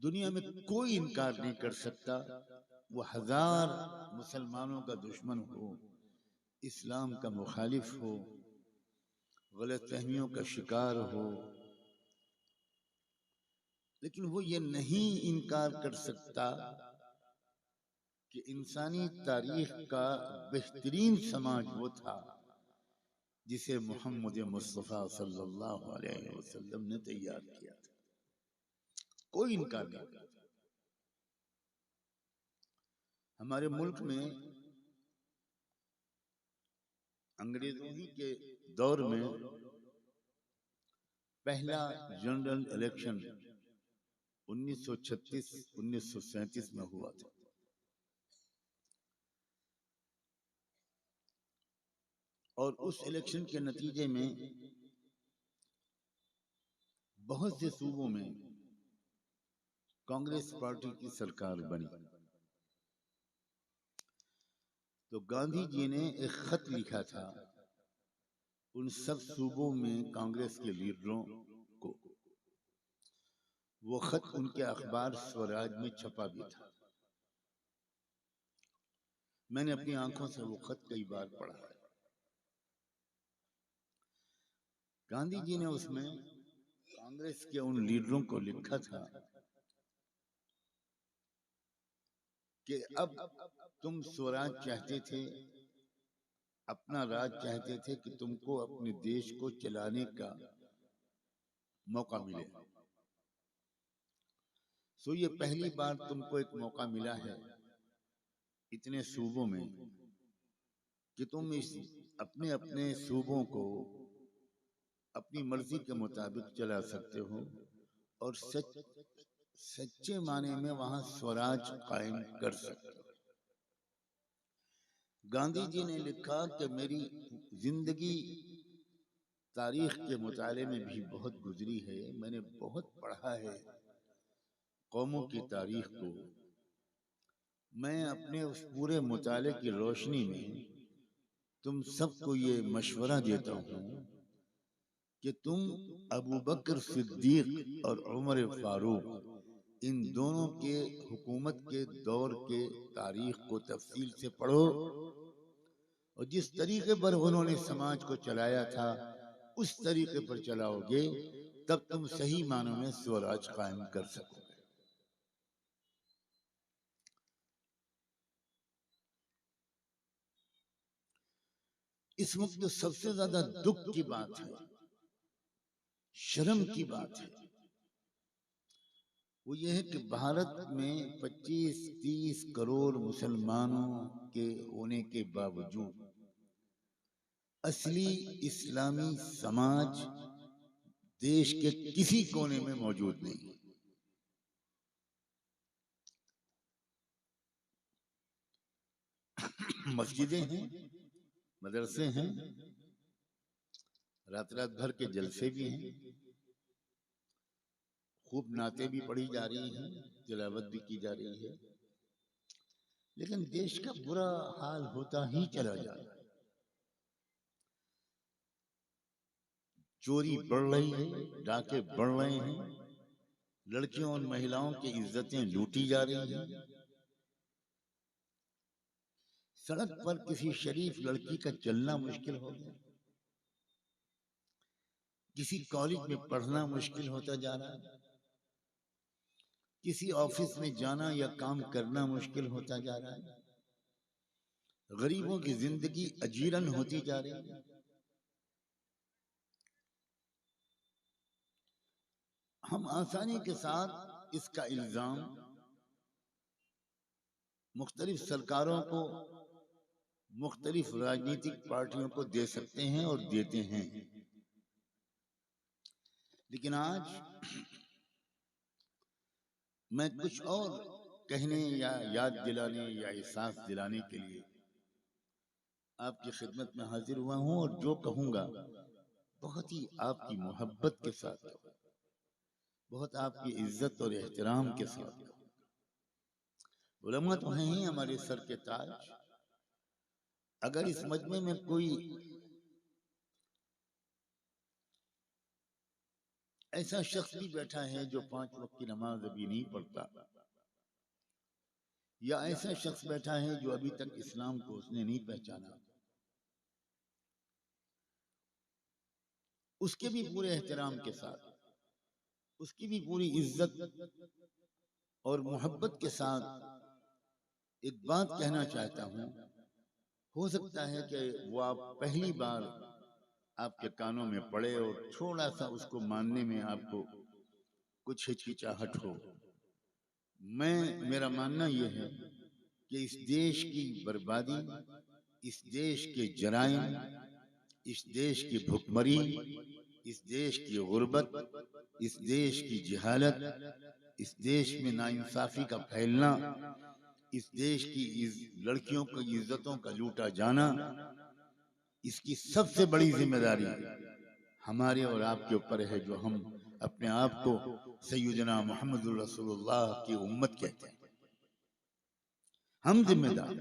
दुनिया में कोई इनकार नहीं कर सकता, वो हजार मुसलमानों का दुश्मन हो, इस्लाम का मुखालिफ हो, गलतफहमियों का शिकार हो, लेकिन वो ये नहीं इनकार कर सकता कि इंसानी तारीख का बेहतरीन समाज वो था जिसे मोहम्मद मुस्तफ़ा सल्लल्लाहु अलैहि वसल्लम ने तैयार किया था। कोई इनकार नहीं करता। हमारे मुल्क में अंग्रेजों ही के दौर में पहला जनरल इलेक्शन 1936-1937 में हुआ था। और उस इलेक्शन के नतीजे में बहुत से सूबों में कांग्रेस पार्टी की सरकार बनी। तो गांधी जी ने एक खत लिखा था उन सब सूबों में कांग्रेस के लीडरों को। वो खत उनके अखबार स्वराज में छपा भी था। मैंने अपनी आंखों से वो खत कई बार पढ़ा है। गांधी जी ने उसमें कांग्रेस के उन लीडरों को लिखा था कि अब तुम स्वराज चाहते थे, अपना राज चाहते थे कि तुमको अपने देश को चलाने का मौका मिले। सो ये पहली बार तुमको एक मौका मिला है इतने सूबों में कि तुम इस अपने अपने सूबों को अपनी मर्जी के मुताबिक चला सकते हो और सच्चे माने में वहां स्वराज कायम कर सकते हो। गांधी जी ने लिखा कि मेरी जिंदगी तारीख के मुताले में भी बहुत गुजरी है, मैंने बहुत पढ़ा है कौमों की तारीख को। मैं अपने उस पूरे मुताले की रोशनी में तुम सबको ये मशवरा देता हूं कि तुम अबू बकर सिद्दीक और उमर फारूक इन दोनों के हुकूमत के दौर के तारीख को तफसील से पढ़ो और जिस तरीके पर उन्होंने समाज को चलाया था उस तरीके पर चलाओगे तब तुम सही मानों में स्वराज कायम कर सकोगे। इस वक्त जो सबसे ज्यादा दुख की बात है, शर्म की बात है, वो ये है कि भारत में 25-30 करोड़ मुसलमानों के होने के बावजूद असली इस्लामी समाज देश के किसी कोने में मौजूद नहीं। मस्जिदें हैं, मदरसे हैं, रात रात भर के जलसे भी हैं, खूब नाते भी पढ़ी जा रही हैं, तिलावत भी की जा रही है, लेकिन देश का बुरा हाल होता ही चला जा रहा है। चोरी बढ़ रही है, डाके बढ़ रहे हैं, लड़कियों और महिलाओं की इज्जतें लूटी जा रही हैं। सड़क पर किसी शरीफ लड़की का चलना मुश्किल हो गया, किसी कॉलेज में पढ़ना मुश्किल होता जा रहा है, किसी ऑफिस में जाना या काम करना मुश्किल होता जा रहा है, गरीबों की जिंदगी अजीरन होती जा रही है। हम आसानी के साथ इसका इल्जाम मुख्तलिफ सरकारों को, मुख्तलिफ राजनीतिक पार्टियों को दे सकते हैं और देते हैं, लेकिन आज मैं कुछ और कहने या याद दिलाने या एहसास दिलाने के लिए आपकी खिदमत में हाजिर हुआ हूं और जो कहूंगा बहुत ही आपकी मोहब्बत के साथ कहूंगा, बहुत आपकी इज्जत और एहतराम के साथ कहूंगा। उलमा तो हैं ही हमारे सर के ताज। अगर इस मजमे में कोई ऐसा शख्स भी बैठा है जो 5 वक्त की नमाज अभी नहीं पढ़ता, या ऐसा शख्स बैठा है जो अभी तक इस्लाम को उसने नहीं पहचाना, उसके भी पूरे एहतराम के साथ, उसकी भी पूरी इज्जत और मोहब्बत के साथ एक बात कहना चाहता हूं। हो सकता है कि वो आप पहली बार आपके कानों में पड़े और थोड़ा सा उसको मानने में आपको कुछ हिचकिचाहट हो। मेरा मानना यह है कि इस देश की बर्बादी, इस देश के जराइम, इस देश की भुखमरी, इस देश की गुर्बत, इस देश की जहालत, इस देश में नाइंसाफी का फैलना, इस देश की लड़कियों की इज्जतों का लूटा जाना, इसकी सबसे बड़ी जिम्मेदारी हमारे और आपके ऊपर है, जो हम अपने आप को सैयदना मुहम्मदुर रसूलुल्लाह की उम्मत कहते हैं। हम जिम्मेदार।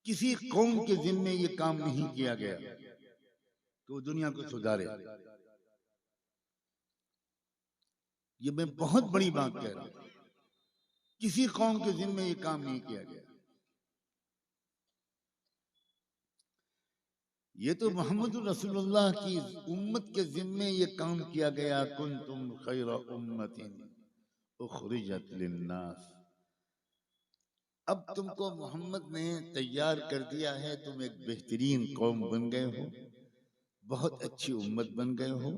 किसी कौम के जिम्मे ये काम नहीं किया गया कि वो दुनिया को सुधारे। ये मैं बहुत बड़ी बात कह रहा हूं। किसी कौम के जिम्मे ये काम नहीं किया गया। ये तो मोहम्मद रसूलुल्लाह की उम्मत के जिम्मे ये काम किया गया। कुंतुम खैरा उम्मतिन उखरिजत लिन्नास। अब तुमको मोहम्मद ने तैयार कर दिया है, तुम एक बेहतरीन कौम बन गए हो, बहुत अच्छी उम्मत बन गए हो।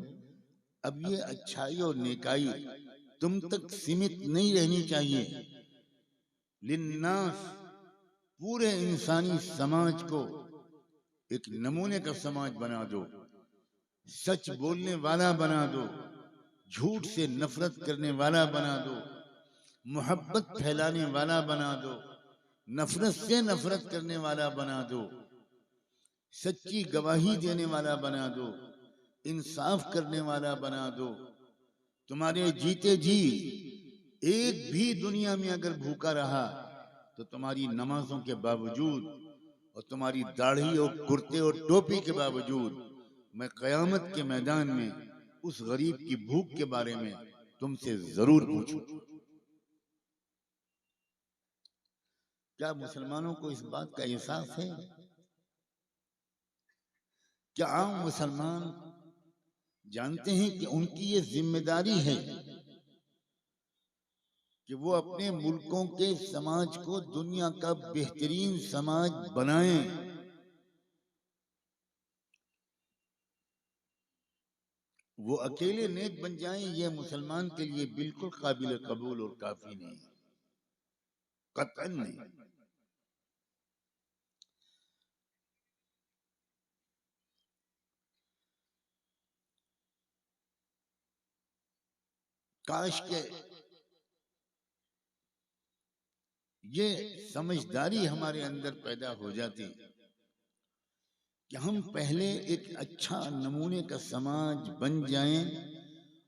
अब ये अच्छाई और नेकाई तुम तक सीमित नहीं रहनी चाहिए। लिन्नास, पूरे इंसानी समाज को एक नमूने का समाज बना दो, सच बोलने वाला बना दो, झूठ से नफरत करने वाला बना दो, मोहब्बत फैलाने वाला बना दो, नफरत से नफरत करने वाला बना दो, सच्ची गवाही देने वाला बना दो, इंसाफ करने वाला बना दो। तुम्हारे जीते जी एक भी दुनिया में अगर भूखा रहा तो तुम्हारी नमाजों के बावजूद और तुम्हारी दाढ़ी और कुर्ते और टोपी के बावजूद मैं कयामत के मैदान में उस गरीब की भूख के बारे में तुमसे जरूर पूछूं। क्या मुसलमानों को इस बात का एहसास है? क्या आम मुसलमान जानते हैं कि उनकी ये जिम्मेदारी है कि वो अपने मुल्कों के समाज को दुनिया का बेहतरीन समाज बनाएं? वो अकेले नेक बन जाएं, ये मुसलमान के लिए बिल्कुल काबिल कबूल और काफी नहीं, कतई नहीं। काश के ये समझदारी हमारे अंदर पैदा हो जाती कि हम पहले एक अच्छा नमूने का समाज बन जाएं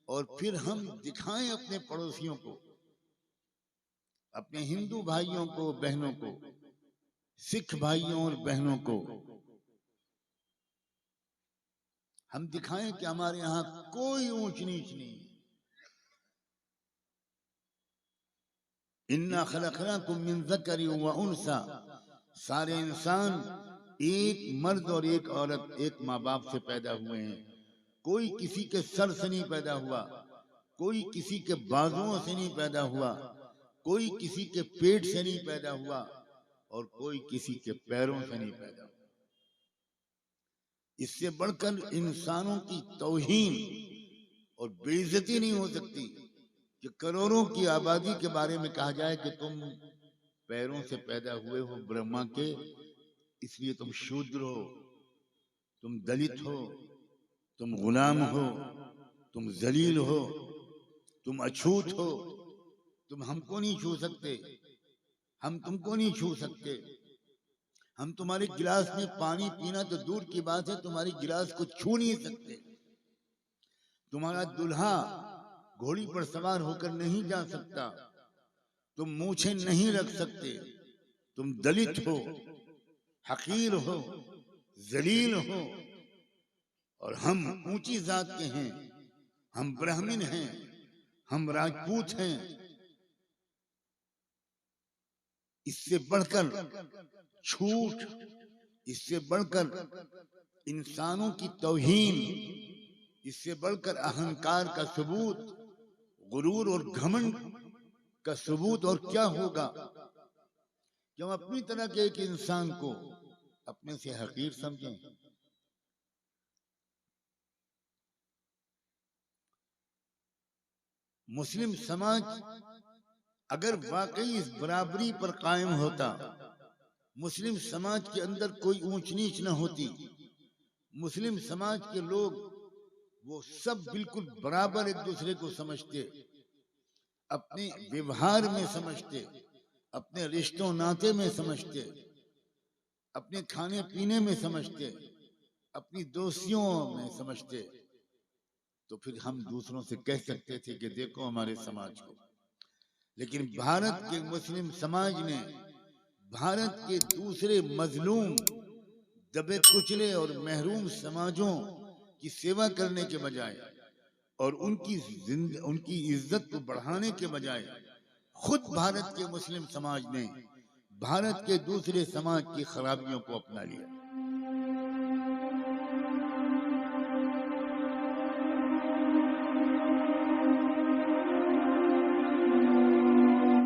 और फिर हम दिखाएं अपने पड़ोसियों को, अपने हिंदू भाइयों को, बहनों को, सिख भाइयों और बहनों को हम दिखाएं कि हमारे यहाँ कोई ऊंच नीच नहीं। इन्ना खलकनाकुम मिन ज़करिन व उन्सा, सारे इंसान एक मर्द और एक औरत, एक माँ बाप से पैदा हुए हैं। कोई किसी के सर से नहीं पैदा हुआ, कोई किसी के बाजुओं से नहीं पैदा हुआ, कोई किसी के पेट से नहीं पैदा हुआ और कोई किसी के पैरों से नहीं पैदा हुआ। इससे बढ़कर इंसानों की तौहीन और बेइज्जती नहीं हो सकती कि करोड़ों की आबादी के बारे में कहा जाए कि तुम पैरों से पैदा हुए हो ब्रह्मा के, इसलिए तुम शूद्र हो, तुम दलित हो, तुम गुलाम हो, तुम जलील हो, तुम अछूत हो, तुम हमको नहीं छू सकते, हम तुमको नहीं छू सकते। हम तुम्हारे गिलास में पानी पीना तो दूर की बात है, तुम्हारी गिलास को छू नहीं सकते। तुम्हारा दुल्हा घोड़ी पर सवार होकर नहीं जा सकता, तुम मूछें नहीं रख सकते, तुम दलित हो, हकीर हो, जलील हो और हम ऊंची जात के हैं, हम ब्राह्मण हैं, हम राजपूत हैं, इससे बढ़कर झूठ, इससे बढ़कर इंसानों की तौहीन, इससे बढ़कर अहंकार का सबूत, गुरूर और घमंड का सबूत और क्या होगा कि हम अपनी तरह के एक इंसान को अपने से हकीर समझें। मुस्लिम समाज अगर वाकई इस बराबरी पर कायम होता, मुस्लिम समाज के अंदर कोई ऊंच नीच न होती, मुस्लिम समाज के लोग वो सब बिल्कुल बराबर एक दूसरे को समझते, अपने व्यवहार में समझते, अपने रिश्तों नाते में समझते, अपने खाने पीने में समझते, अपनी दोस्तियों में समझते, तो फिर हम दूसरों से कह सकते थे कि देखो हमारे समाज को। लेकिन भारत के मुस्लिम समाज ने भारत के दूसरे मजलूम, दबे कुचले और महरूम समाजों की सेवा करने के बजाय और उनकी इज्जत को बढ़ाने के बजाय खुद भारत के मुस्लिम समाज ने भारत के दूसरे समाज की खराबियों को अपना लिया।